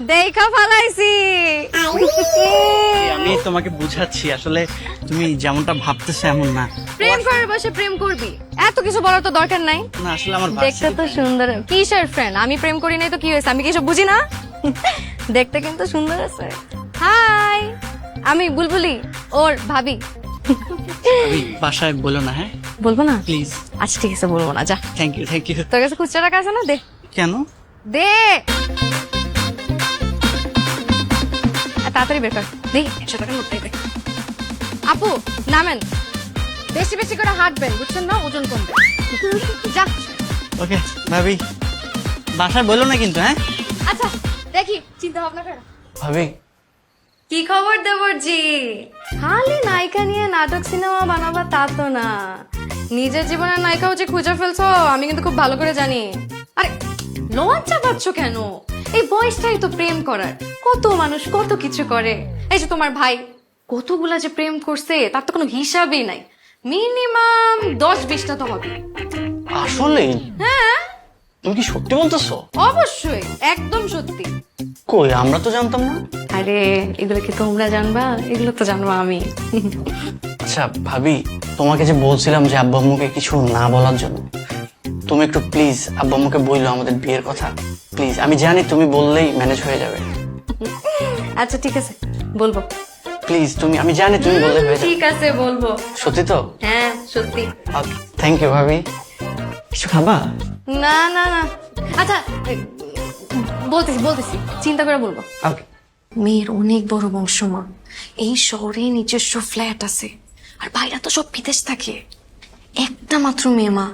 দেখা ফালাইছি। আমি তোমাকে বুঝাচ্ছি, আসলে তুমি যেমনটা ভাবতেছো এমন না। প্রেম করার বসে প্রেম করবি, এত কিছু বলার তো দরকার নাই। না আসলে আমার দেখতে তো সুন্দর। কিসের ফ্রেন্ড? আমি প্রেম করি নাই তো কি হয়েছে? আমি কি সব বুঝি না? দেখতে কিন্তু সুন্দর আছে। হাই, আমি বুলবুলি, ওর ভাবি। বাসায় বলো না, হ্যাঁ বলবো না? প্লিজ। আচ্ছা ঠিক আছে, বলবো না, যা। Thank you thank you. তোর কাছে খুচরা টাকা আছে না? দে কেন? দে, তাড়াতাড়ি বের কর। দে 100 টাকার নোটটাই দে। আপু নামেন, বেশি বেশি করে হাঁটবেন, বুঝছেন না? ওজন কমবে। যা। ওকে ভাবি, বাসায় বলো না কিন্তু, হ্যাঁ? আচ্ছা দেখি, চিন্তা ভাবনা কর। ভাবি কি খবর দেবরজি? খালি নায়িকা নিয়ে নাটক সিনেমা বানাবা তা তো না, নিজের জীবনের নায়িকাও যে খুঁজে ফেলছো আমি কিন্তু খুব ভালো করে জানি। আরে লজ্জা পাচ্ছ কেন? এই বয়সটাই তো প্রেম করার। কত মানুষ কত কিছু করে। এই যে তোমার ভাই কতগুলা যে প্রেম করছে তার তো কোনো হিসাবই নাই। মিনিমাম 10-20টা তো হবে। আসলে হ্যাঁ তুমি কি সত্যি বলতেছো? অবশ্যই, একদম সত্যি। কই, আমরা তো জানতাম না। আরে এগুলো কি তোমরা জানবা? এগুলো তো জানবো আমি। আচ্ছা ভাবি, তোমাকে যে বলছিলাম যে আব্বু আম্মুকে কিছু না বলার জন্য, তুমি একটু প্লিজ আব্বু আম্মুকে বললো আমাদের বিয়ের কথা। প্লিজ, আমি জানি তুমি বললেই ম্যানেজ হয়ে যাবে। আচ্ছা ঠিক আছে, বলবো। প্লিজ তুমি, আমি জানি তুমি বললে হয়ে যাবে। ঠিক আছে, বলবো। সত্যি তো? হ্যাঁ সত্যি। থ্যাংক ইউ ভাবি। কিছু খাবা? না না না, আচ্ছা বলতেছি বলতেছি, চিন্তা করে বলবো। ওকে। মেয়ের অনেক বড় বংশ মা, এই শহরে নিজস্ব ফ্ল্যাট আছে, আর বাইরে তো সব বিদেশ থাকে। একটা মাত্র মেয়ে মা,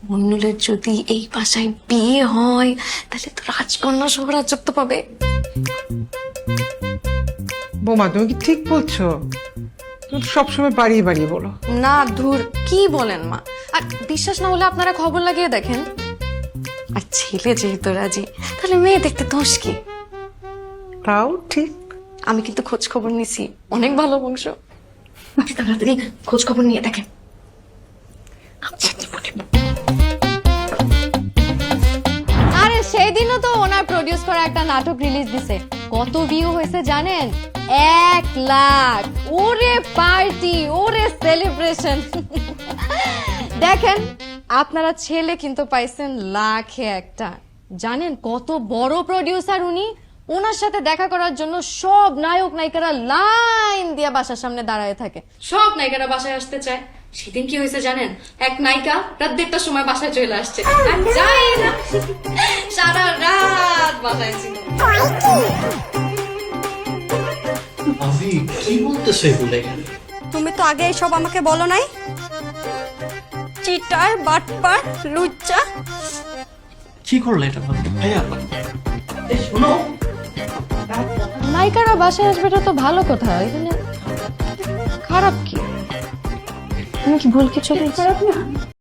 মইনুলের যদি এই বাসায় বিয়ে হয় তাহলে তো রাজকন্যা সহ রাজত্ব পাবে। বোমা, তুমি কি ঠিক বলছো? তুমি তো সবসময় বাড়িয়ে বাড়িয়ে বলো। না ধুর, কি বলেন মা? আর বিশ্বাস না হলে আপনারা খবর লাগিয়ে দেখেন। আর ছেলে যেহেতু রাজি, তাহলে মেয়ে দেখতে দোষ কি? তাও ঠিক। আমি কিন্তু খোঁজ খবর নিছি, অনেক ভালো বংশ। তাড়াতাড়ি খোঁজ খবর নিয়ে দেখেন। আরে সেই দিনও তো ওনার প্রডিউস করা একটা নাটক রিলিজ দিছে, কত ভিউ হয়েছে জানেন? 1 লাখ। ওরে পার্টি, ওরে সেলিব্রেশন। দেখেন আপনারা ছেলে কিন্তু পাইছেন লাখে একটা। জানেন কত বড় প্রডিউসার উনি? ওনার সাথে দেখা করার জন্য সব নায়ক নায়িকারা লাইন দিয়ে বাসার সামনে দাঁড়ায় থাকে। সব নায়িকারা বাসায় আসতে চায়। সেদিন কি হয়েছে জানেন? এক নায়িকা রাত 1:30টার সময় বাসায় চলে আসছে। আর যাই না, সারা রাত বাসায় ছিল। ভাবি কি বলতেছো এগুলো এখানে? তুমি তো আগে সব আমাকে বলো নাই? চিটার, বাটপার, লুচ্চা। কি করলে এটা ভাবি? ভাইয়া এই শোনো, নায়িকারা বাসায় আসবে, এটা তো ভালো কথা। এখানে খারাপ কি? আমি কি ভুল কিছু খারাপ না?